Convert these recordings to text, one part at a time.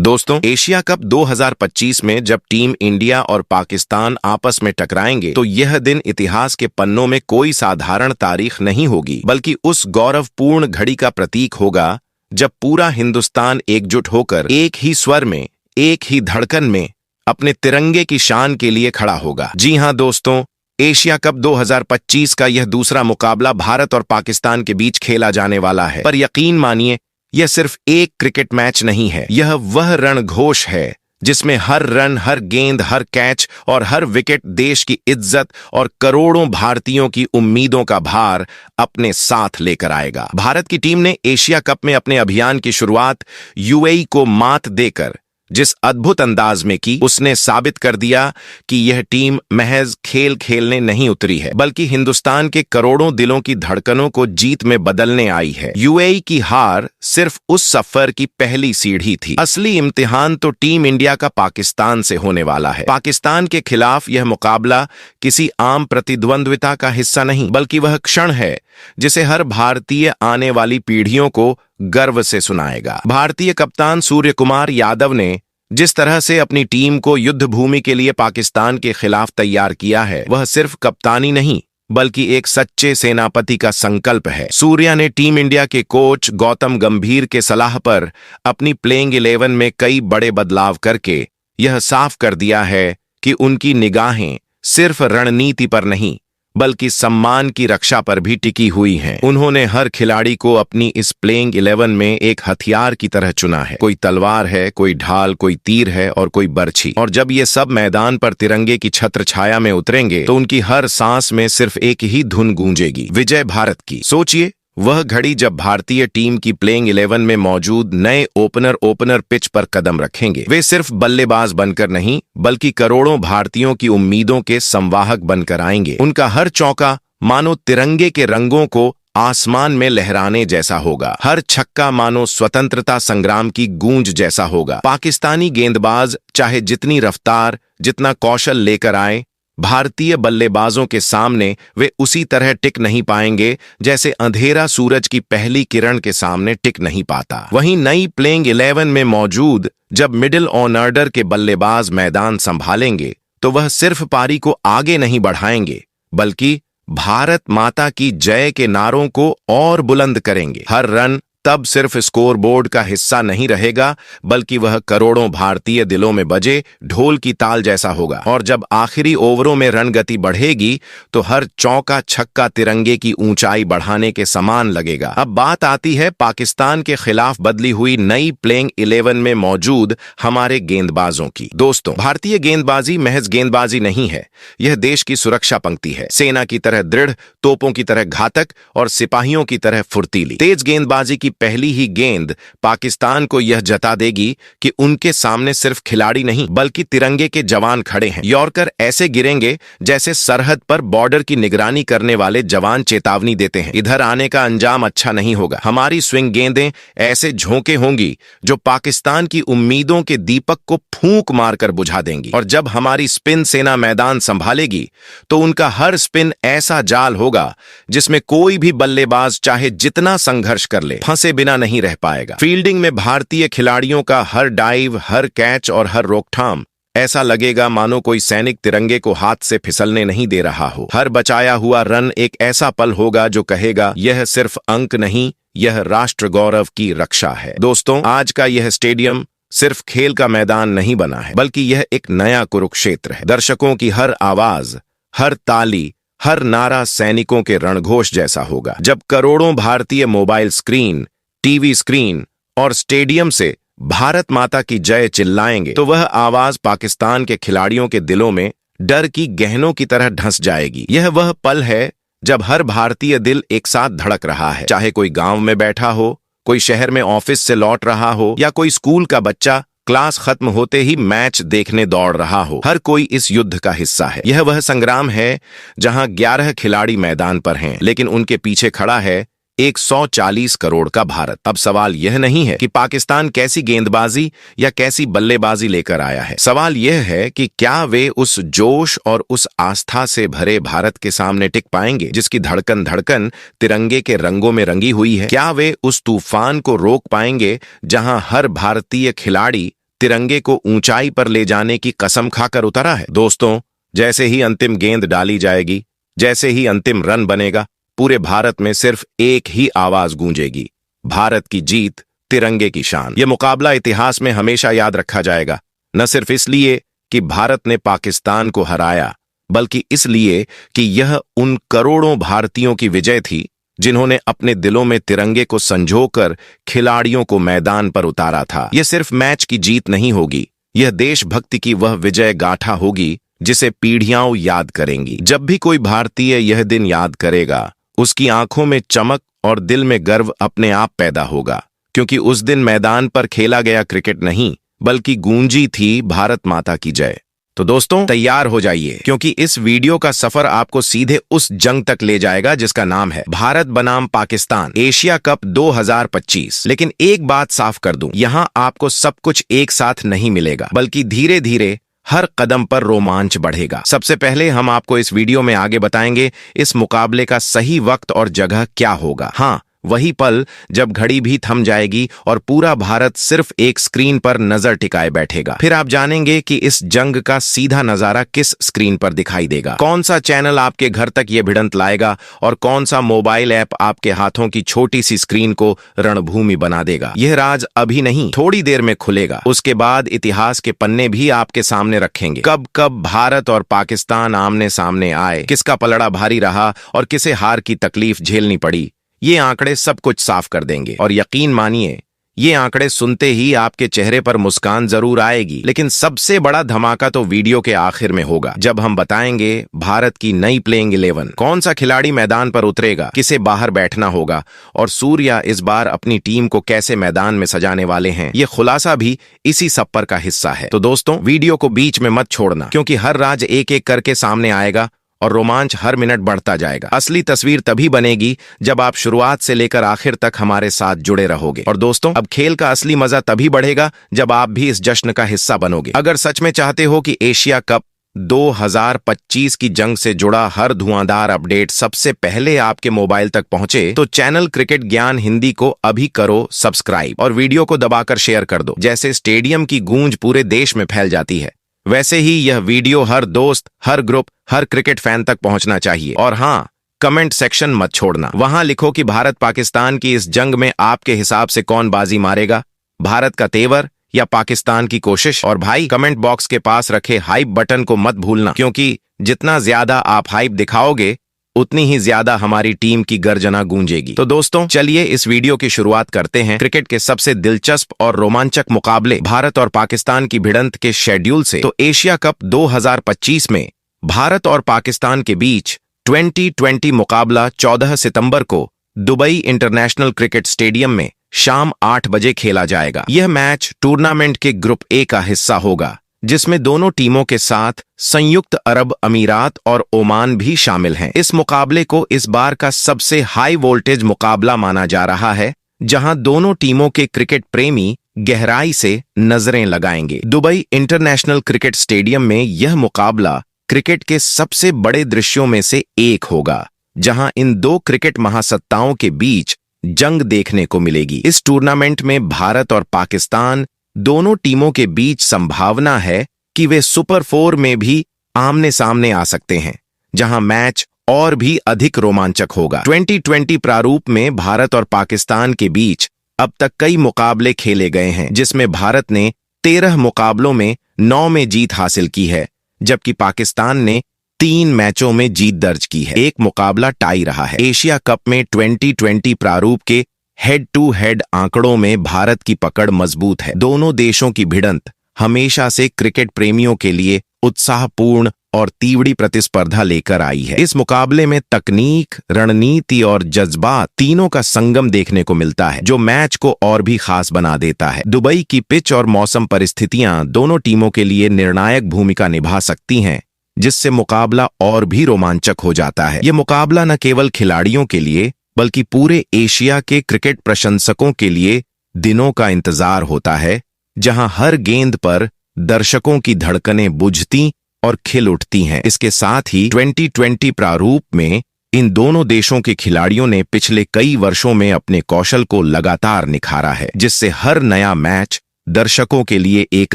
दोस्तों, Asia cup 2025 में जब टीम इंडिया और पाकिस्तान आपस में टकराएंगे तो यह दिन इतिहास के पन्नों में कोई साधारण तारीख नहीं होगी, बल्कि उस गौरवपूर्ण घड़ी का प्रतीक होगा जब पूरा हिंदुस्तान एकजुट होकर एक ही स्वर में, एक ही धड़कन में अपने तिरंगे की शान के लिए खड़ा होगा। जी हां दोस्तों, एशिया कप 2025 का यह दूसरा मुकाबला भारत और पाकिस्तान के बीच खेला जाने वाला है। पर यकीन मानिए, यह सिर्फ एक क्रिकेट मैच नहीं है, यह वह रणघोष है जिसमें हर रन, हर गेंद, हर कैच और हर विकेट देश की इज्जत और करोड़ों भारतीयों की उम्मीदों का भार अपने साथ लेकर आएगा। भारत की टीम ने एशिया कप में अपने अभियान की शुरुआत यूएई को मात देकर जिस अद्भुत अंदाज में की, उसने साबित कर दिया कि यह टीम महज खेल खेलने नहीं उतरी है, बल्कि हिंदुस्तान के करोड़ों दिलों की धड़कनों को जीत में बदलने आई है। यूएई की हार सिर्फ उस सफर की पहली सीढ़ी थी। असली इम्तिहान तो टीम इंडिया का पाकिस्तान से होने वाला है। पाकिस्तान के खिलाफ यह मुकाबला किसी आम प्रतिद्वंद्विता का हिस्सा नहीं, बल्कि वह क्षण है जिसे हर भारतीय आने वाली पीढ़ियों को गर्व से सुनाएगा। भारतीय कप्तान सूर्य कुमार यादव ने जिस तरह से अपनी टीम को युद्ध भूमि के लिए पाकिस्तान के खिलाफ तैयार किया है, वह सिर्फ कप्तानी नहीं बल्कि एक सच्चे सेनापति का संकल्प है। सूर्या ने टीम इंडिया के कोच गौतम गंभीर के सलाह पर अपनी प्लेइंग 11 में कई बड़े बदलाव करके यह साफ कर दिया है कि उनकी निगाहें सिर्फ रणनीति पर नहीं बल्कि सम्मान की रक्षा पर भी टिकी हुई हैं। उन्होंने हर खिलाड़ी को अपनी इस प्लेइंग 11 में एक हथियार की तरह चुना है। कोई तलवार है, कोई ढाल, कोई तीर है और कोई बर्छी। और जब ये सब मैदान पर तिरंगे की छत्र छाया में उतरेंगे तो उनकी हर सांस में सिर्फ एक ही धुन गूंजेगी, विजय भारत की। सोचिए, वह घड़ी जब भारतीय टीम की प्लेइंग 11 में मौजूद नए ओपनर पिच पर कदम रखेंगे। वे सिर्फ बल्लेबाज बनकर नहीं बल्कि करोड़ों भारतीयों की उम्मीदों के संवाहक बनकर आएंगे। उनका हर चौका मानो तिरंगे के रंगों को आसमान में लहराने जैसा होगा, हर छक्का मानो स्वतंत्रता संग्राम की गूंज जैसा होगा। पाकिस्तानी गेंदबाज चाहे जितनी रफ्तार, जितना कौशल लेकर आए, भारतीय बल्लेबाजों के सामने वे उसी तरह टिक नहीं पाएंगे जैसे अंधेरा सूरज की पहली किरण के सामने टिक नहीं पाता। वहीं नई प्लेइंग 11 में मौजूद जब मिडिल ऑर्डर के बल्लेबाज मैदान संभालेंगे तो वह सिर्फ पारी को आगे नहीं बढ़ाएंगे बल्कि भारत माता की जय के नारों को और बुलंद करेंगे। हर रन तब सिर्फ स्कोरबोर्ड का हिस्सा नहीं रहेगा बल्कि वह करोड़ों भारतीय दिलों में बजे ढोल की ताल जैसा होगा। और जब आखिरी ओवरों में रन गति बढ़ेगी तो हर चौका छक्का तिरंगे की ऊंचाई बढ़ाने के समान लगेगा। अब बात आती है पाकिस्तान के खिलाफ बदली हुई नई प्लेइंग 11 में मौजूद हमारे गेंदबाजों की। दोस्तों, भारतीय गेंदबाजी महज गेंदबाजी नहीं है, यह देश की सुरक्षा पंक्ति है। सेना की तरह दृढ़, तोपों की तरह घातक और सिपाहियों की तरह फुर्तीली। तेज गेंदबाजी की पहली ही गेंद पाकिस्तान को यह जता देगी कि उनके सामने सिर्फ खिलाड़ी नहीं बल्कि तिरंगे के जवान खड़े हैं। यॉर्कर ऐसे गिरेंगे जैसे सरहद पर बॉर्डर की निगरानी करने वाले जवान चेतावनी देते हैं, इधर आने का अंजाम अच्छा नहीं होगा। हमारी स्विंग गेंदें ऐसे झोंके होंगी जो पाकिस्तान की उम्मीदों के दीपक को फूंक मारकर बुझा देंगी। और जब हमारी स्पिन सेना मैदान संभालेगी तो उनका हर स्पिन ऐसा जाल होगा जिसमें कोई भी बल्लेबाज चाहे जितना संघर्ष कर ले, फंसे बिना नहीं रह पाएगा। फील्डिंग में भारतीय खिलाड़ियों का हर डाइव, हर कैच और हर रोकथाम ऐसा लगेगा मानो कोई सैनिक तिरंगे को हाथ से फिसलने नहीं दे रहा हो। हर बचाया हुआ रन एक ऐसा पल होगा जो कहेगा यह सिर्फ अंक नहीं, यह राष्ट्र गौरव की रक्षा है। दोस्तों, आज का यह स्टेडियम सिर्फ खेल का मैदान नहीं बना है बल्कि यह एक नया कुरुक्षेत्र है। दर्शकों की हर आवाज, हर ताली, हर नारा सैनिकों के रणघोष जैसा होगा। जब करोड़ों भारतीय मोबाइल स्क्रीन, टीवी स्क्रीन और स्टेडियम से भारत माता की जय चिल्लाएंगे तो वह आवाज पाकिस्तान के खिलाड़ियों के दिलों में डर की गहनों की तरह ढंस जाएगी। यह वह पल है जब हर भारतीय दिल एक साथ धड़क रहा है, चाहे कोई गांव में बैठा हो, कोई शहर में ऑफिस से लौट रहा हो या कोई स्कूल का बच्चा क्लास खत्म होते ही मैच देखने दौड़ रहा हो। हर कोई इस युद्ध का हिस्सा है। यह वह संग्राम है जहां 11 खिलाड़ी मैदान पर हैं, लेकिन उनके पीछे खड़ा है 140 करोड़ का भारत। अब सवाल यह नहीं है कि पाकिस्तान कैसी गेंदबाजी या कैसी बल्लेबाजी लेकर आया है, सवाल यह है कि क्या वे उस जोश और उस आस्था से भरे भारत के सामने टिक पाएंगे जिसकी धड़कन धड़कन तिरंगे के रंगों में रंगी हुई है। क्या वे उस तूफान को रोक पाएंगे जहां हर भारतीय खिलाड़ी तिरंगे को ऊंचाई पर ले जाने की कसम खाकर उतरा है। दोस्तों, जैसे ही अंतिम गेंद डाली जाएगी, जैसे ही अंतिम रन बनेगा, पूरे भारत में सिर्फ एक ही आवाज गूंजेगी, भारत की जीत, तिरंगे की शान। यह मुकाबला इतिहास में हमेशा याद रखा जाएगा, न सिर्फ इसलिए कि भारत ने पाकिस्तान को हराया, बल्कि इसलिए कि यह उन करोड़ों भारतीयों की विजय थी जिन्होंने अपने दिलों में तिरंगे को संजोकर खिलाड़ियों को मैदान पर उतारा था। यह सिर्फ मैच की जीत नहीं होगी, यह देशभक्ति की वह विजय गाथा होगी जिसे पीढ़ियां याद करेंगी। जब भी कोई भारतीय यह दिन याद करेगा, उसकी आंखों में चमक और दिल में गर्व अपने आप पैदा होगा, क्योंकि उस दिन मैदान पर खेला गया क्रिकेट नहीं, बल्कि गूंजी थी भारत माता की जय। तो दोस्तों, तैयार हो जाइए, क्योंकि इस वीडियो का सफर आपको सीधे उस जंग तक ले जाएगा जिसका नाम है भारत बनाम पाकिस्तान, एशिया कप 2025। लेकिन एक बात साफ कर दूं, यहां आपको सब कुछ एक साथ नहीं मिलेगा, बल्कि धीरे धीरे हर कदम पर रोमांच बढ़ेगा। सबसे पहले हम आपको इस वीडियो में आगे बताएंगे इस मुकाबले का सही वक्त और जगह क्या होगा। हाँ, वही पल जब घड़ी भी थम जाएगी और पूरा भारत सिर्फ एक स्क्रीन पर नजर टिकाए बैठेगा। फिर आप जानेंगे कि इस जंग का सीधा नजारा किस स्क्रीन पर दिखाई देगा, कौन सा चैनल आपके घर तक ये भिड़ंत लाएगा और कौन सा मोबाइल ऐप आपके हाथों की छोटी सी स्क्रीन को रणभूमि बना देगा। यह राज अभी नहीं, थोड़ी देर में खुलेगा। उसके बाद इतिहास के पन्ने भी आपके सामने रखेंगे। कब कब भारत और पाकिस्तान आमने सामने आए, किसका पलड़ा भारी रहा और किसे हार की तकलीफ झेलनी पड़ी, ये आंकड़े सब कुछ साफ कर देंगे। और यकीन मानिए, ये आंकड़े सुनते ही आपके चेहरे पर मुस्कान जरूर आएगी। लेकिन सबसे बड़ा धमाका तो वीडियो के आखिर में होगा, जब हम बताएंगे भारत की नई प्लेइंग 11, कौन सा खिलाड़ी मैदान पर उतरेगा, किसे बाहर बैठना होगा और सूर्या इस बार अपनी टीम को कैसे मैदान में सजाने वाले हैं। ये खुलासा भी इसी सफर का हिस्सा है। तो दोस्तों, वीडियो को बीच में मत छोड़ना, क्योंकि हर राज एक एक करके सामने आएगा और रोमांच हर मिनट बढ़ता जाएगा। असली तस्वीर तभी बनेगी जब आप शुरुआत से लेकर आखिर तक हमारे साथ जुड़े रहोगे। और दोस्तों, अब खेल का असली मजा तभी बढ़ेगा जब आप भी इस जश्न का हिस्सा बनोगे। अगर सच में चाहते हो कि एशिया कप 2025 की जंग से जुड़ा हर धुआंधार अपडेट सबसे पहले आपके मोबाइल तक पहुंचे, तो चैनल क्रिकेट ज्ञान हिंदी को अभी करो सब्सक्राइब और वीडियो को दबाकर शेयर कर दो। जैसे स्टेडियम की गूंज पूरे देश में फैल जाती है, वैसे ही यह वीडियो हर दोस्त, हर ग्रुप, हर क्रिकेट फैन तक पहुंचना चाहिए। और हाँ, कमेंट सेक्शन मत छोड़ना, वहां लिखो कि भारत पाकिस्तान की इस जंग में आपके हिसाब से कौन बाजी मारेगा, भारत का तेवर या पाकिस्तान की कोशिश। और भाई, कमेंट बॉक्स के पास रखे हाइप बटन को मत भूलना, क्योंकि जितना ज्यादा आप हाइप दिखाओगे, उतनी ही ज्यादा हमारी टीम की गर्जना गूंजेगी। तो दोस्तों, चलिए इस वीडियो की शुरुआत करते हैं क्रिकेट के सबसे दिलचस्प और रोमांचक मुकाबले भारत और पाकिस्तान की भिड़ंत के शेड्यूल से। तो एशिया कप 2025 में भारत और पाकिस्तान के बीच 2020 मुकाबला 14 सितंबर को दुबई इंटरनेशनल क्रिकेट स्टेडियम में शाम 8 बजे खेला जाएगा। यह मैच टूर्नामेंट के ग्रुप ए का हिस्सा होगा, जिसमें दोनों टीमों के साथ संयुक्त अरब अमीरात और ओमान भी शामिल हैं। इस मुकाबले को इस बार का सबसे हाई वोल्टेज मुकाबला माना जा रहा है, जहां दोनों टीमों के क्रिकेट प्रेमी गहराई से नजरें लगाएंगे। दुबई इंटरनेशनल क्रिकेट स्टेडियम में यह मुकाबला क्रिकेट के सबसे बड़े दृश्यों में से एक होगा, जहां इन दो क्रिकेट महासत्ताओं के बीच जंग देखने को मिलेगी। इस टूर्नामेंट में भारत और पाकिस्तान दोनों टीमों के बीच संभावना है कि वे सुपर 4 में भी आमने सामने आ सकते हैं, जहां मैच और भी अधिक रोमांचक होगा। 2020 प्रारूप में भारत और पाकिस्तान के बीच अब तक कई मुकाबले खेले गए हैं, जिसमें भारत ने 13 मुकाबलों में 9 में जीत हासिल की है, जबकि पाकिस्तान ने 3 मैचों में जीत दर्ज की है। एक मुकाबला टाई रहा है। एशिया कप में 2020 प्रारूप के हेड टू हेड आंकड़ों में भारत की पकड़ मजबूत है। दोनों देशों की भिड़ंत हमेशा से क्रिकेट प्रेमियों के लिए उत्साहपूर्ण और तीव्र प्रतिस्पर्धा लेकर आई है। इस मुकाबले में तकनीक, रणनीति और जज्बात तीनों का संगम देखने को मिलता है, जो मैच को और भी खास बना देता है। दुबई की पिच और मौसम परिस्थितियां दोनों टीमों के लिए निर्णायक भूमिका निभा सकती हैं, जिससे मुकाबला और भी रोमांचक हो जाता है। यह मुकाबला न केवल खिलाड़ियों के लिए, बल्कि पूरे एशिया के क्रिकेट प्रशंसकों के लिए दिनों का इंतजार होता है, जहां हर गेंद पर दर्शकों की धड़कनें बुझती और खिल उठती हैं। इसके साथ ही 2020 प्रारूप में इन दोनों देशों के खिलाड़ियों ने पिछले कई वर्षों में अपने कौशल को लगातार निखारा है, जिससे हर नया मैच दर्शकों के लिए एक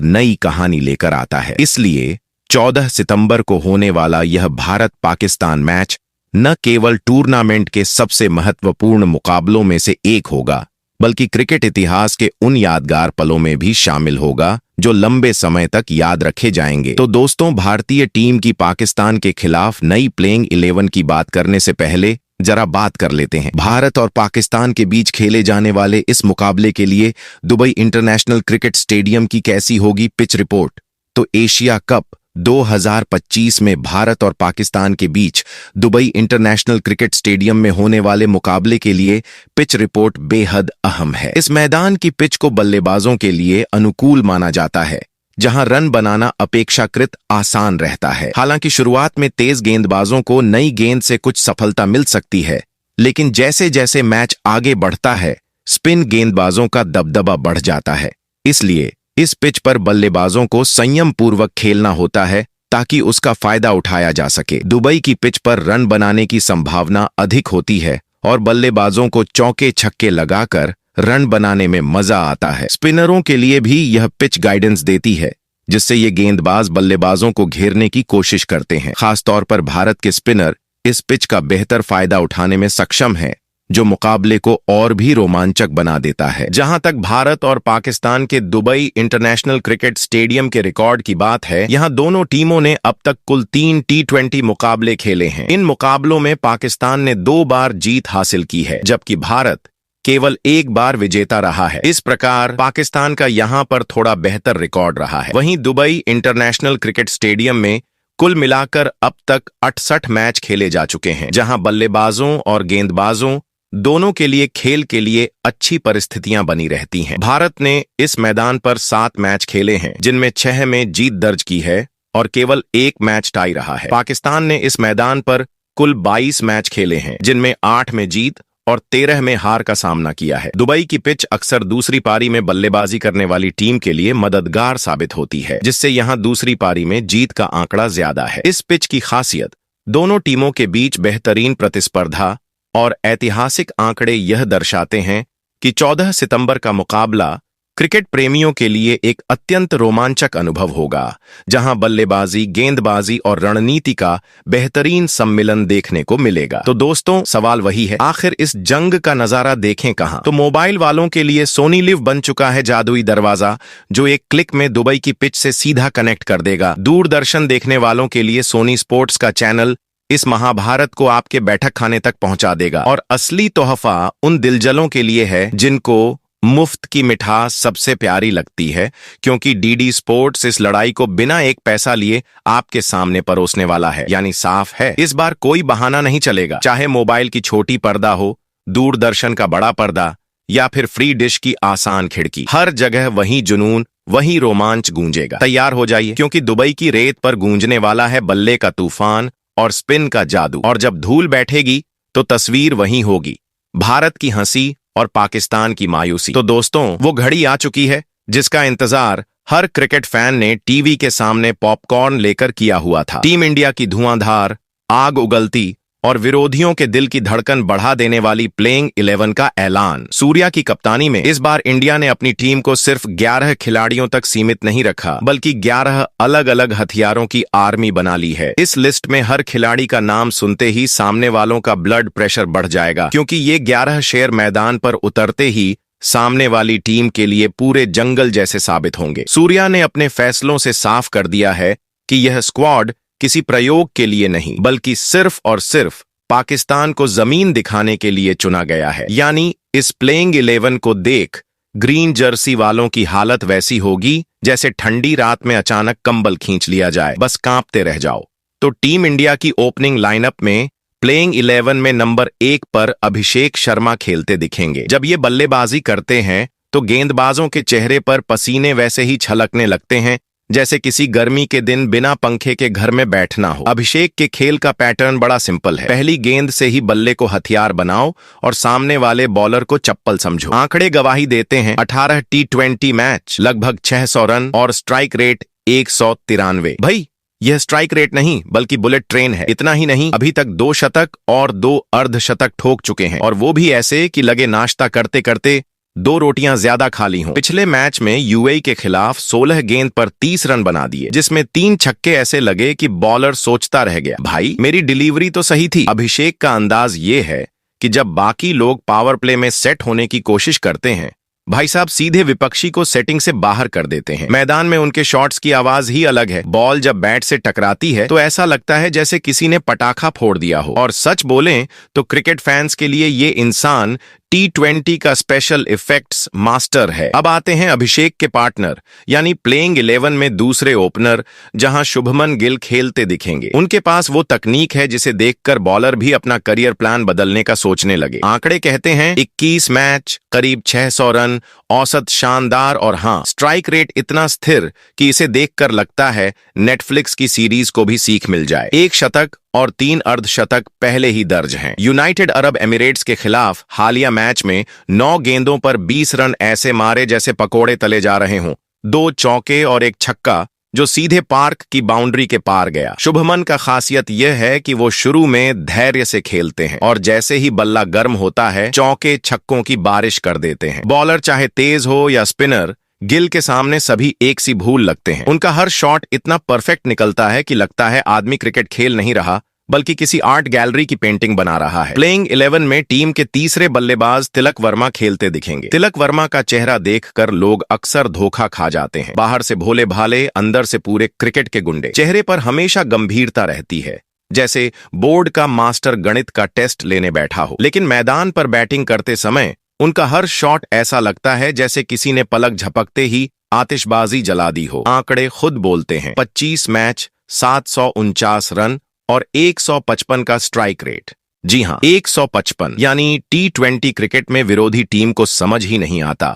नई कहानी लेकर आता है। इसलिए 14 सितंबर को होने वाला यह भारत पाकिस्तान मैच न केवल टूर्नामेंट के सबसे महत्वपूर्ण मुकाबलों में से एक होगा, बल्कि क्रिकेट इतिहास के उन यादगार पलों में भी शामिल होगा जो लंबे समय तक याद रखे जाएंगे। तो दोस्तों, भारतीय टीम की पाकिस्तान के खिलाफ नई प्लेइंग 11 की बात करने से पहले जरा बात कर लेते हैं भारत और पाकिस्तान के बीच खेले जाने वाले इस मुकाबले के लिए दुबई इंटरनेशनल क्रिकेट स्टेडियम की कैसी होगी पिच रिपोर्ट। तो एशिया कप 2025 में भारत और पाकिस्तान के बीच दुबई इंटरनेशनल क्रिकेट स्टेडियम में होने वाले मुकाबले के लिए पिच रिपोर्ट बेहद अहम है। इस मैदान की पिच को बल्लेबाजों के लिए अनुकूल माना जाता है, जहां रन बनाना अपेक्षाकृत आसान रहता है। हालांकि शुरुआत में तेज गेंदबाजों को नई गेंद से कुछ सफलता मिल सकती है, लेकिन जैसे जैसे मैच आगे बढ़ता है, स्पिन गेंदबाजों का दबदबा बढ़ जाता है। इसलिए इस पिच पर बल्लेबाजों को संयम पूर्वक खेलना होता है ताकि उसका फायदा उठाया जा सके। दुबई की पिच पर रन बनाने की संभावना अधिक होती है और बल्लेबाजों को चौके छक्के लगाकर रन बनाने में मजा आता है। स्पिनरों के लिए भी यह पिच गाइडेंस देती है, जिससे ये गेंदबाज बल्लेबाजों को घेरने की कोशिश करते हैं। खासतौर पर भारत के स्पिनर इस पिच का बेहतर फायदा उठाने में सक्षम है, जो मुकाबले को और भी रोमांचक बना देता है। जहां तक भारत और पाकिस्तान के दुबई इंटरनेशनल क्रिकेट स्टेडियम के रिकॉर्ड की बात है, यहां दोनों टीमों ने अब तक कुल 3 T20 मुकाबले खेले हैं। इन मुकाबलों में पाकिस्तान ने 2 बार जीत हासिल की है, जबकि भारत केवल 1 बार विजेता रहा है। इस प्रकार पाकिस्तान का यहां पर थोड़ा बेहतर रिकॉर्ड रहा है। वहीं दुबई इंटरनेशनल क्रिकेट स्टेडियम में कुल मिलाकर अब तक 68 मैच खेले जा चुके हैं, जहां बल्लेबाजों और गेंदबाजों दोनों के लिए खेल के लिए अच्छी परिस्थितियां बनी रहती हैं। भारत ने इस मैदान पर 7 मैच खेले हैं, जिनमें 6 में जीत दर्ज की है और केवल 1 मैच टाई रहा है। पाकिस्तान ने इस मैदान पर कुल 22 मैच खेले हैं, जिनमें 8 में जीत और 13 में हार का सामना किया है। दुबई की पिच अक्सर दूसरी पारी में बल्लेबाजी करने वाली टीम के लिए मददगार साबित होती है, जिससे यहां दूसरी पारी में जीत का आंकड़ा ज्यादा है। इस पिच की खासियत दोनों टीमों के बीच बेहतरीन प्रतिस्पर्धा और ऐतिहासिक आंकड़े यह दर्शाते हैं कि 14 सितंबर का मुकाबला क्रिकेट प्रेमियों के लिए एक अत्यंत रोमांचक अनुभव होगा, जहां बल्लेबाजी, गेंदबाजी और रणनीति का बेहतरीन सम्मिलन देखने को मिलेगा। तो दोस्तों, सवाल वही है, आखिर इस जंग का नजारा देखें कहां? तो मोबाइल वालों के लिए सोनी लिव बन चुका है जादुई दरवाजा, जो एक क्लिक में दुबई की पिच से सीधा कनेक्ट कर देगा। दूरदर्शन देखने वालों के लिए सोनी स्पोर्ट्स का चैनल इस महाभारत को आपके बैठक खाने तक पहुंचा देगा। और असली तोहफा उन दिलजलों के लिए है जिनको मुफ्त की मिठास सबसे प्यारी लगती है, क्योंकि डीडी स्पोर्ट्स इस लड़ाई को बिना एक पैसा लिए आपके सामने परोसने वाला है। यानी साफ है, इस बार कोई बहाना नहीं चलेगा। चाहे मोबाइल की छोटी पर्दा हो, दूरदर्शन का बड़ा पर्दा या फिर फ्री डिश की आसान खिड़की, हर जगह वही जुनून, वही रोमांच गूंजेगा। तैयार हो जाइए, क्योंकि दुबई की रेत पर गूंजने वाला है बल्ले का तूफान और स्पिन का जादू। और जब धूल बैठेगी तो तस्वीर वही होगी, भारत की हंसी और पाकिस्तान की मायूसी। तो दोस्तों, वो घड़ी आ चुकी है जिसका इंतजार हर क्रिकेट फैन ने टीवी के सामने पॉपकॉर्न लेकर किया हुआ था। टीम इंडिया की धुआंधार, आग उगलती और विरोधियों के दिल की धड़कन बढ़ा देने वाली प्लेइंग 11 का ऐलान। सूर्या की कप्तानी में इस बार इंडिया ने अपनी टीम को सिर्फ 11 खिलाड़ियों तक सीमित नहीं रखा, बल्कि 11 अलग अलग हथियारों की आर्मी बना ली है। इस लिस्ट में हर खिलाड़ी का नाम सुनते ही सामने वालों का ब्लड प्रेशर बढ़ जाएगा, क्योंकि ये 11 शेर मैदान पर उतरते ही सामने वाली टीम के लिए पूरे जंगल जैसे साबित होंगे। सूर्या ने अपने फैसलों से साफ कर दिया है कि यह स्क्वाड किसी प्रयोग के लिए नहीं, बल्कि सिर्फ और सिर्फ पाकिस्तान को जमीन दिखाने के लिए चुना गया है। यानी इस प्लेइंग 11 को देख ग्रीन जर्सी वालों की हालत वैसी होगी जैसे ठंडी रात में अचानक कंबल खींच लिया जाए, बस कांपते रह जाओ। तो टीम इंडिया की ओपनिंग लाइनअप में प्लेइंग 11 में नंबर 1 पर अभिषेक शर्मा खेलते दिखेंगे। जब ये बल्लेबाजी करते हैं तो गेंदबाजों के चेहरे पर पसीने वैसे ही छलकने लगते हैं जैसे किसी गर्मी के दिन बिना पंखे के घर में बैठना हो। अभिषेक के खेल का पैटर्न बड़ा सिंपल है, पहली गेंद से ही बल्ले को हथियार बनाओ और सामने वाले बॉलर को चप्पल समझो। आंकड़े गवाही देते हैं, 18 T20 मैच, लगभग 600 रन और स्ट्राइक रेट 193। भाई, यह स्ट्राइक रेट नहीं बल्कि बुलेट ट्रेन है। इतना ही नहीं, अभी तक 2 शतक और 2 अर्धशतक ठोक चुके हैं, और वो भी ऐसे कि लगे नाश्ता करते करते 2 रोटियां ज्यादा खा ली हों। पिछले मैच में यूएई के खिलाफ 16 गेंद पर 30 रन बना दिए, जिसमें 3 छक्के ऐसे लगे कि बॉलर सोचता रह गया, भाई मेरी डिलीवरी तो सही थी। अभिषेक का अंदाज ये है कि जब बाकी लोग पावर प्ले में सेट होने की कोशिश करते हैं, भाई साहब सीधे विपक्षी को सेटिंग से बाहर कर देते हैं। मैदान में उनके शॉट्स की आवाज ही अलग है। बॉल जब बैट से टकराती है तो ऐसा लगता है जैसे किसी ने पटाखा फोड़ दिया हो। और सच बोलें तो क्रिकेट फैंस के लिए ये इंसान T20 का स्पेशल इफेक्ट्स मास्टर है। अब आते हैं अभिषेक के पार्टनर यानी प्लेइंग 11 में दूसरे ओपनर, जहां शुभमन गिल खेलते दिखेंगे। उनके पास वो तकनीक है जिसे देखकर बॉलर भी अपना करियर प्लान बदलने का सोचने लगे। आंकड़े कहते हैं 21 मैच, करीब 600 रन, औसत शानदार और हाँ, स्ट्राइक रेट इतना स्थिर कि इसे देखकर लगता है नेटफ्लिक्स की सीरीज को भी सीख मिल जाए। 1 शतक और 3 अर्धशतक पहले ही दर्ज हैं। यूनाइटेड अरब एमिरेट्स के खिलाफ हालिया मैच में 9 गेंदों पर 20 रन ऐसे मारे जैसे पकोड़े तले जा रहे हों। 2 चौके और 1 छक्का जो सीधे पार्क की बाउंड्री के पार गया। शुभमन का खासियत यह है कि वो शुरू में धैर्य से खेलते हैं और जैसे ही बल्ला गर्म होता है चौके छक्कों की बारिश कर देते हैं। बॉलर चाहे तेज हो या स्पिनर, गिल के सामने सभी एक सी भूल लगते हैं। उनका हर शॉट इतना परफेक्ट निकलता है कि लगता है आदमी क्रिकेट खेल नहीं रहा बल्कि किसी आर्ट गैलरी की पेंटिंग बना रहा है। प्लेइंग 11 में टीम के तीसरे बल्लेबाज तिलक वर्मा खेलते दिखेंगे। तिलक वर्मा का चेहरा देखकर लोग अक्सर धोखा खा जाते हैं। बाहर से भोले भाले, अंदर से पूरे क्रिकेट के गुंडे। चेहरे पर हमेशा गंभीरता रहती है, जैसे बोर्ड का मास्टर गणित का टेस्ट लेने बैठा हो। लेकिन मैदान पर बैटिंग करते समय उनका हर शॉट ऐसा लगता है जैसे किसी ने पलक झपकते ही आतिशबाजी जला दी हो। आंकड़े खुद बोलते हैं। 25 मैच, 749 रन और 155 का स्ट्राइक रेट। जी हां, 155। यानी T20 क्रिकेट में विरोधी टीम को समझ ही नहीं आता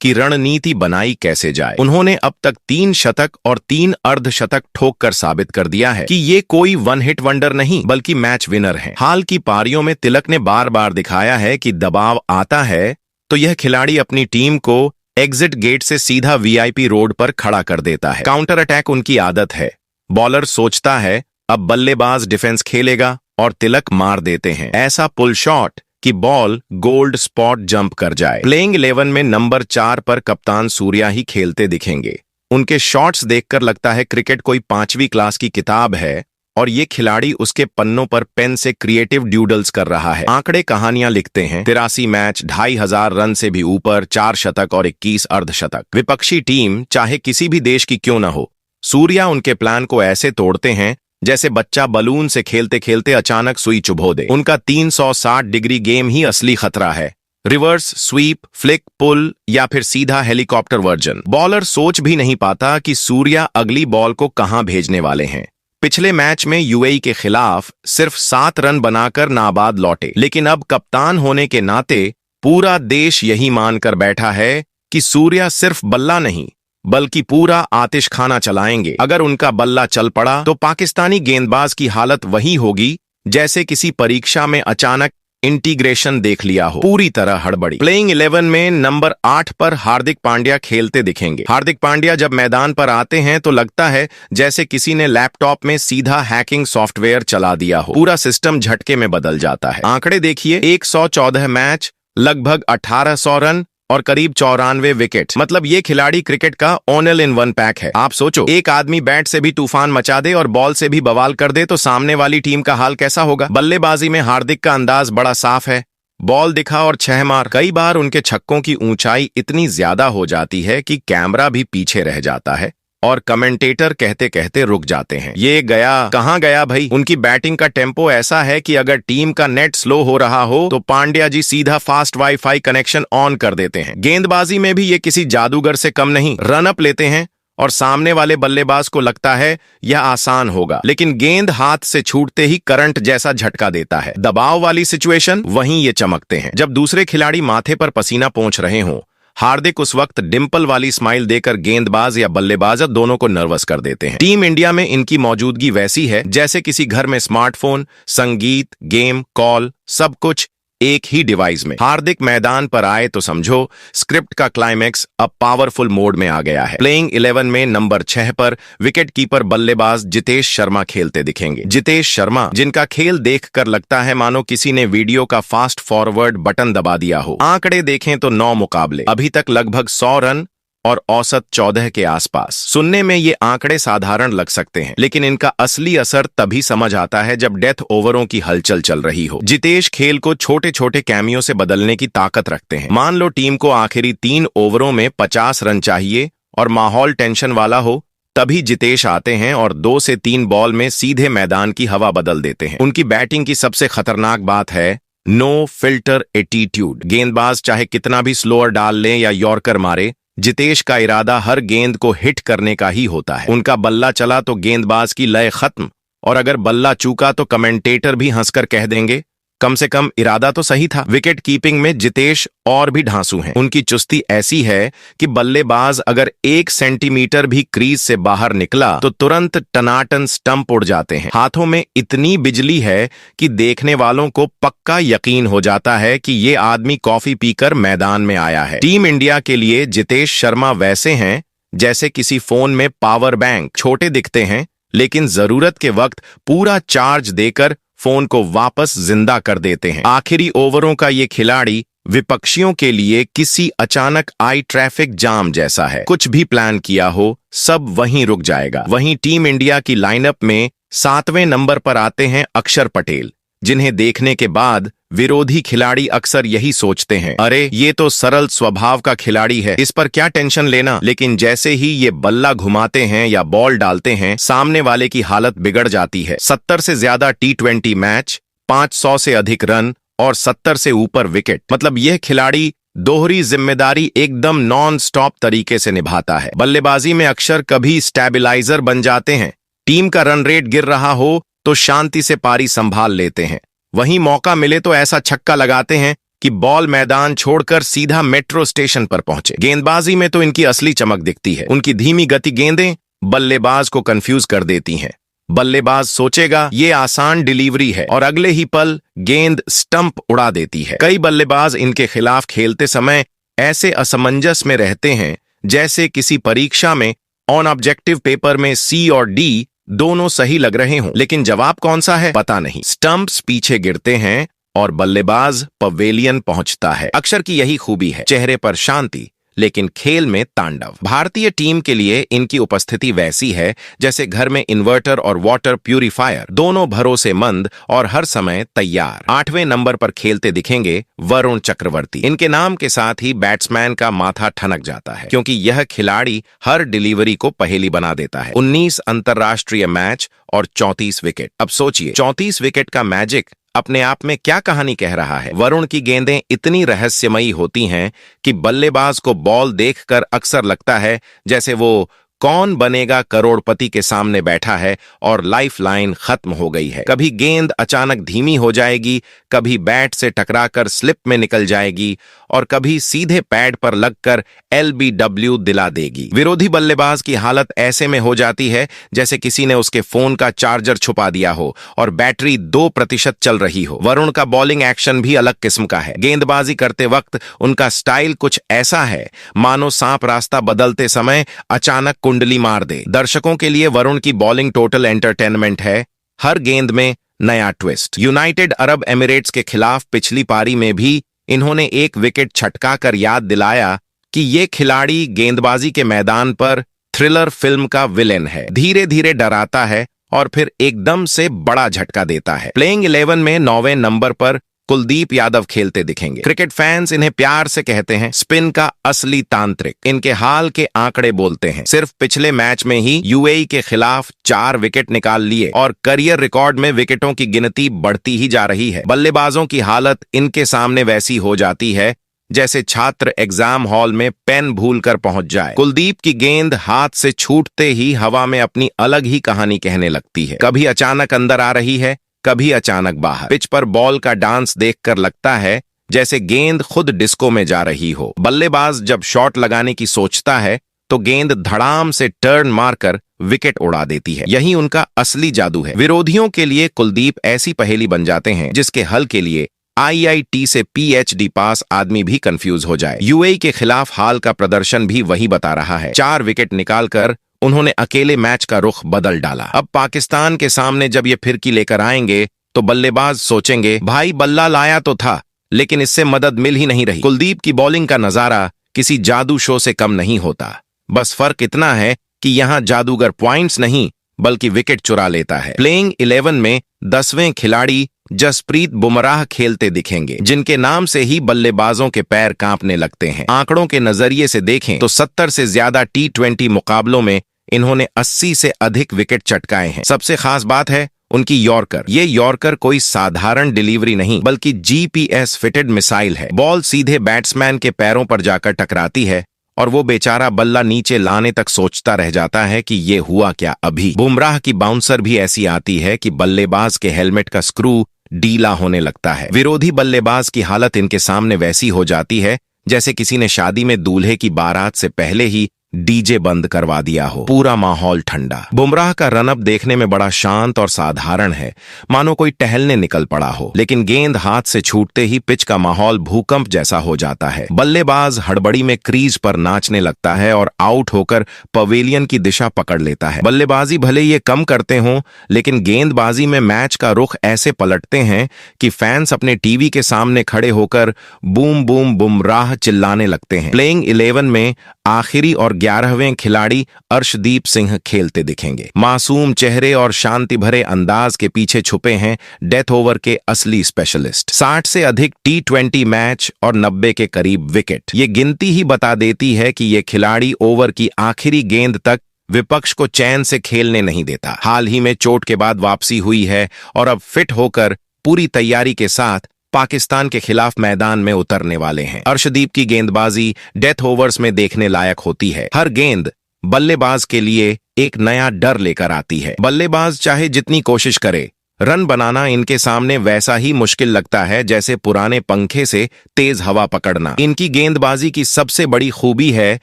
कि रणनीति बनाई कैसे जाए। उन्होंने अब तक 3 शतक और 3 अर्धशतक ठोक कर साबित कर दिया है कि ये कोई वन हिट वंडर नहीं बल्कि मैच विनर है। हाल की पारियों में तिलक ने बार बार दिखाया है कि दबाव आता है तो यह खिलाड़ी अपनी टीम को एग्जिट गेट से सीधा VIP रोड पर खड़ा कर देता है। काउंटर अटैक उनकी आदत है। बॉलर सोचता है अब बल्लेबाज डिफेंस खेलेगा और तिलक मार देते हैं ऐसा पुल शॉट कि बॉल गोल्ड स्पॉट जंप कर जाए। प्लेइंग 11 में नंबर 4 पर कप्तान सूर्या ही खेलते दिखेंगे। उनके शॉट्स देखकर लगता है क्रिकेट कोई 5वीं क्लास की किताब है और ये खिलाड़ी उसके पन्नों पर पेन से क्रिएटिव ड्यूडल्स कर रहा है। आंकड़े कहानियां लिखते हैं। 83 मैच, 2500 रन से भी ऊपर, 4 शतक और 21 अर्धशतक। विपक्षी टीम चाहे किसी भी देश की क्यों न हो, सूर्या उनके प्लान को ऐसे तोड़ते हैं जैसे बच्चा बलून से खेलते खेलते अचानक सुई चुभो दे। उनका 360 डिग्री गेम ही असली खतरा है। रिवर्स स्वीप, फ्लिक, पुल या फिर सीधा हेलीकॉप्टर वर्जन। बॉलर सोच भी नहीं पाता कि सूर्या अगली बॉल को कहां भेजने वाले हैं। पिछले मैच में यूएई के खिलाफ सिर्फ 7 रन बनाकर नाबाद लौटे, लेकिन अब कप्तान होने के नाते पूरा देश यही मानकर बैठा है कि सूर्या सिर्फ बल्ला नहीं बल्कि पूरा आतिश खाना चलाएंगे। अगर उनका बल्ला चल पड़ा तो पाकिस्तानी गेंदबाज की हालत वही होगी जैसे किसी परीक्षा में अचानक इंटीग्रेशन देख लिया हो, पूरी तरह हड़बड़ी। प्लेइंग 11 में नंबर 8 पर हार्दिक पांड्या खेलते दिखेंगे। हार्दिक पांड्या जब मैदान पर आते हैं तो लगता है जैसे किसी ने लैपटॉप में सीधा हैकिंग सॉफ्टवेयर चला दिया हो। पूरा सिस्टम झटके में बदल जाता है। आंकड़े देखिए, 114 मैच, लगभग 1800 रन और करीब 94 विकेट। मतलब ये खिलाड़ी क्रिकेट का ऑल इन वन पैक है। आप सोचो, एक आदमी बैट से भी तूफान मचा दे और बॉल से भी बवाल कर दे तो सामने वाली टीम का हाल कैसा होगा। बल्लेबाजी में हार्दिक का अंदाज बड़ा साफ है। बॉल दिखा और 6 मार। कई बार उनके छक्कों की ऊंचाई इतनी ज्यादा हो जाती है कि कैमरा भी पीछे रह जाता है और कमेंटेटर कहते कहते रुक जाते हैं, ये गया कहां गया भाई। उनकी बैटिंग का टेम्पो ऐसा है कि अगर टीम का नेट स्लो हो रहा हो तो पांड्या जी सीधा फास्ट वाईफाई कनेक्शन ऑन कर देते हैं। गेंदबाजी में भी ये किसी जादूगर से कम नहीं। रन अप लेते हैं और सामने वाले बल्लेबाज को लगता है यह आसान होगा, लेकिन गेंद हाथ से छूटते ही करंट जैसा झटका देता है। दबाव वाली सिचुएशन, वहीं ये चमकते हैं। जब दूसरे खिलाड़ी माथे पर पसीना पोंछ रहे हों, हार्दिक उस वक्त डिंपल वाली स्माइल देकर गेंदबाज या बल्लेबाज दोनों को नर्वस कर देते हैं। टीम इंडिया में इनकी मौजूदगी वैसी है जैसे किसी घर में स्मार्टफोन, संगीत, गेम, कॉल सब कुछ एक ही डिवाइस में। हार्दिक मैदान पर आए तो समझो स्क्रिप्ट का क्लाइमैक्स अब पावरफुल मोड में आ गया है। प्लेइंग 11 में नंबर 6 पर विकेट कीपर बल्लेबाज जितेश शर्मा खेलते दिखेंगे। जितेश शर्मा, जिनका खेल देखकर लगता है मानो किसी ने वीडियो का फास्ट फॉरवर्ड बटन दबा दिया हो। आंकड़े देखें तो 9 मुकाबले, अभी तक लगभग 100 रन और औसत 14 के आसपास। सुनने में ये आंकड़े साधारण लग सकते हैं, लेकिन इनका असली असर तभी समझ आता है जब डेथ ओवरों की हलचल चल रही हो। जितेश खेल को छोटे छोटे कैमियो से बदलने की ताकत रखते हैं। मान लो टीम को आखिरी 3 ओवरों में 50 रन चाहिए और माहौल टेंशन वाला हो, तभी जितेश आते हैं और 2 से 3 बॉल में सीधे मैदान की हवा बदल देते हैं। उनकी बैटिंग की सबसे खतरनाक बात है नो फिल्टर एटीट्यूड। गेंदबाज चाहे कितना भी स्लोअर डाल ले या यॉर्कर मारे, जितेश का इरादा हर गेंद को हिट करने का ही होता है। उनका बल्ला चला तो गेंदबाज की लय खत्म, और अगर बल्ला चूका तो कमेंटेटर भी हंसकर कह देंगे कम से कम इरादा तो सही था। विकेट कीपिंग में जितेश और भी ढांसू हैं। उनकी चुस्ती ऐसी है कि बल्लेबाज अगर 1 सेंटीमीटर भी क्रीज से बाहर निकला तो तुरंत टनाटन स्टंप उड़ जाते हैं। हाथों में इतनी बिजली है कि देखने वालों को पक्का यकीन हो जाता है कि ये आदमी कॉफी पीकर मैदान में आया है। टीम इंडिया के लिए जितेश शर्मा वैसे हैं जैसे किसी फोन में पावर बैंक। छोटे दिखते हैं लेकिन जरूरत के वक्त पूरा चार्ज देकर फोन को वापस जिंदा कर देते हैं। आखिरी ओवरों का ये खिलाड़ी विपक्षियों के लिए किसी अचानक आई ट्रैफिक जाम जैसा है। कुछ भी प्लान किया हो सब वहीं रुक जाएगा। वहीं टीम इंडिया की लाइनअप में 7वें नंबर पर आते हैं अक्षर पटेल, जिन्हें देखने के बाद विरोधी खिलाड़ी अक्सर यही सोचते हैं, अरे ये तो सरल स्वभाव का खिलाड़ी है, इस पर क्या टेंशन लेना। लेकिन जैसे ही ये बल्ला घुमाते हैं या बॉल डालते हैं, सामने वाले की हालत बिगड़ जाती है। 70 से ज्यादा T20 मैच, 500 से अधिक रन और 70 से ऊपर विकेट, मतलब यह खिलाड़ी दोहरी जिम्मेदारी एकदम नॉन स्टॉप तरीके से निभाता है। बल्लेबाजी में अक्सर कभी स्टेबिलाइजर बन जाते हैं। टीम का रन रेट गिर रहा हो तो शांति से पारी संभाल लेते हैं। वहीं मौका मिले तो ऐसा छक्का लगाते हैं कि बॉल मैदान छोड़कर सीधा मेट्रो स्टेशन पर पहुंचे। गेंदबाजी में तो इनकी असली चमक दिखती है। उनकी धीमी गति गेंदें बल्लेबाज को कंफ्यूज कर देती हैं। बल्लेबाज सोचेगा ये आसान डिलीवरी है और अगले ही पल गेंद स्टंप उड़ा देती है। कई बल्लेबाज इनके खिलाफ खेलते समय ऐसे असमंजस में रहते हैं जैसे किसी परीक्षा में ऑन ऑब्जेक्टिव पेपर में C और D दोनों सही लग रहे हों, लेकिन जवाब कौन सा है पता नहीं। स्टंप्स पीछे गिरते हैं और बल्लेबाज पवेलियन पहुंचता है। अक्षर की यही खूबी है, चेहरे पर शांति लेकिन खेल में तांडव। भारतीय टीम के लिए इनकी उपस्थिति वैसी है जैसे घर में इन्वर्टर और वाटर प्यूरिफायर, दोनों भरोसेमंद और हर समय तैयार। 8वें नंबर पर खेलते दिखेंगे वरुण चक्रवर्ती। इनके नाम के साथ ही बैट्समैन का माथा ठनक जाता है, क्योंकि यह खिलाड़ी हर डिलीवरी को पहेली बना देता है। 19 अंतर्राष्ट्रीय मैच और 34 विकेट। अब सोचिए 34 विकेट का मैजिक अपने आप में क्या कहानी कह रहा है। वरुण की गेंदें इतनी रहस्यमयी होती हैं कि बल्लेबाज को बॉल देखकर अक्सर लगता है जैसे वो कौन बनेगा करोड़पति के सामने बैठा है और लाइफलाइन खत्म हो गई है। कभी गेंद अचानक धीमी हो जाएगी, कभी बैट से टकराकर स्लिप में निकल जाएगी और कभी सीधे पैड पर लगकर LBW दिला देगी। विरोधी बल्लेबाज की हालत ऐसे में हो जाती है जैसे किसी ने उसके फोन का चार्जर छुपा दिया हो और बैटरी 2% चल रही हो। वरुण का बॉलिंग एक्शन भी अलग किस्म का है। गेंदबाजी करते वक्त उनका स्टाइल कुछ ऐसा है मानो सांप रास्ता बदलते समय अचानक कुंडली मार दे। दर्शकों के लिए वरुण की बॉलिंग टोटल एंटरटेनमेंट है, हर गेंद में नया ट्विस्ट। यूनाइटेड अरब एमिरेट्स के खिलाफ पिछली पारी में भी इन्होंने एक विकेट छटका कर याद दिलाया कि ये खिलाड़ी गेंदबाजी के मैदान पर थ्रिलर फिल्म का विलेन है। धीरे धीरे डराता है और फिर एकदम से बड़ा झटका देता है। प्लेइंग 11 में 9वें नंबर पर कुलदीप यादव खेलते दिखेंगे। क्रिकेट फैंस इन्हें प्यार से कहते हैं स्पिन का असली तांत्रिक। इनके हाल के आंकड़े बोलते हैं। सिर्फ पिछले मैच में ही UAE के खिलाफ 4 विकेट निकाल लिए और करियर रिकॉर्ड में विकेटों की गिनती बढ़ती ही जा रही है। बल्लेबाजों की हालत इनके सामने वैसी हो जाती है जैसे छात्र एग्जाम हॉल में पेन भूलकर पहुंच जाए। कुलदीप की गेंद हाथ से छूटते ही हवा में अपनी अलग ही कहानी कहने लगती है। कभी अचानक अंदर आ रही है, कभी अचानक बाहर। पिच पर बॉल का डांस देखकर लगता है जैसे गेंद खुद डिस्को में जा रही हो। बल्लेबाज जब शॉट लगाने की सोचता है तो गेंद धड़ाम से टर्न मारकर विकेट उड़ा देती है। यही उनका असली जादू है। विरोधियों के लिए कुलदीप ऐसी पहेली बन जाते हैं जिसके हल के लिए IIT से PhD पास आदमी भी कंफ्यूज हो जाए। यूएई के खिलाफ हाल का प्रदर्शन भी वही बता रहा है। 4 विकेट निकालकर उन्होंने अकेले मैच का रुख बदल डाला। अब पाकिस्तान के सामने जब ये फिरकी लेकर आएंगे तो बल्लेबाज सोचेंगे, भाई बल्ला लाया तो था लेकिन इससे मदद मिल ही नहीं रही। कुलदीप की बॉलिंग का नजारा किसी जादू शो से कम नहीं होता। बस फर्क इतना है कि यहां जादूगर पॉइंट्स नहीं बल्कि विकेट चुरा लेता है। प्लेइंग 11 में 10वें खिलाड़ी जसप्रीत बुमराह खेलते दिखेंगे, जिनके नाम से ही बल्लेबाजों के पैर कांपने लगते हैं। आंकड़ों के नजरिए से देखें तो 70 से ज्यादा T20 मुकाबलों में इन्होंने 80 से अधिक विकेट चटकाए हैं। सबसे खास बात है उनकी यॉर्कर। ये यॉर्कर कोई साधारण डिलीवरी नहीं बल्कि GPS फिटेड मिसाइल है। बॉल सीधे बैट्समैन के पैरों पर जाकर टकराती है और वो बेचारा बल्ला नीचे लाने तक सोचता रह जाता है कि ये हुआ क्या अभी। बुमराह की बाउंसर भी ऐसी आती है कि बल्लेबाज के हेलमेट का स्क्रू ढीला होने लगता है। विरोधी बल्लेबाज की हालत इनके सामने वैसी हो जाती है जैसे किसी ने शादी में दूल्हे की बारात से पहले ही डीजे बंद करवा दिया हो। पूरा माहौल ठंडा। बुमराह का रनअप देखने में बड़ा शांत और साधारण है, मानो कोई टहलने निकल पड़ा हो। लेकिन गेंद हाथ से छूटते ही पिच का माहौल भूकंप जैसा हो जाता है। बल्लेबाज हड़बड़ी में क्रीज पर नाचने लगता है और आउट होकर पवेलियन की दिशा पकड़ लेता है। बल्लेबाजी भले ये कम करते हों लेकिन गेंदबाजी में मैच का रुख ऐसे पलटते हैं कि फैंस अपने टीवी के सामने खड़े होकर बूम बूम बुमराह चिल्लाने लगते हैं। प्लेइंग 11 में आखिरी और 11वें खिलाड़ी अर्शदीप सिंह खेलते दिखेंगे। मासूम चेहरे और शांति भरे अंदाज के पीछे छुपे हैं डेथ ओवर के असली स्पेशलिस्ट। 60 से अधिक T20 मैच और 90 के करीब विकेट। ये गिनती ही बता देती है कि ये खिलाड़ी ओवर की आखिरी गेंद तक विपक्ष को चैन से खेलने नहीं देता। हाल ही में चोट के बाद वापसी हुई है और अब फिट होकर पूरी तैयारी के साथ पाकिस्तान के खिलाफ मैदान में उतरने वाले हैं। अर्शदीप की गेंदबाजी डेथ ओवर्स में देखने लायक होती है। हर गेंद बल्लेबाज के लिए एक नया डर लेकर आती है। बल्लेबाज चाहे जितनी कोशिश करे, रन बनाना इनके सामने वैसा ही मुश्किल लगता है जैसे पुराने पंखे से तेज हवा पकड़ना। इनकी गेंदबाजी की सबसे बड़ी खूबी है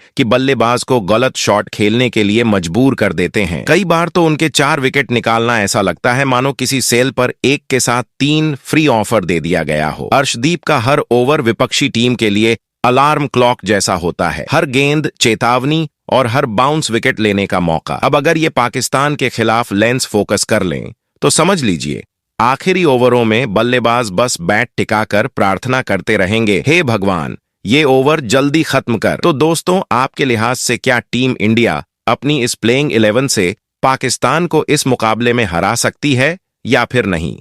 कि बल्लेबाज को गलत शॉट खेलने के लिए मजबूर कर देते हैं। कई बार तो उनके 4 विकेट निकालना ऐसा लगता है मानो किसी सेल पर एक के साथ 3 फ्री ऑफर दे दिया गया हो। अर्शदीप का हर ओवर विपक्षी टीम के लिए अलार्म क्लॉक जैसा होता है। हर गेंद चेतावनी और हर बाउंस विकेट लेने का मौका। अब अगर ये पाकिस्तान के खिलाफ लेंस फोकस कर लें तो समझ लीजिए आखिरी ओवरों में बल्लेबाज बस बैट टिकाकर प्रार्थना करते रहेंगे, हे भगवान ये ओवर जल्दी खत्म कर। तो दोस्तों, आपके लिहाज से क्या टीम इंडिया अपनी इस प्लेइंग 11 से पाकिस्तान को इस मुकाबले में हरा सकती है या फिर नहीं?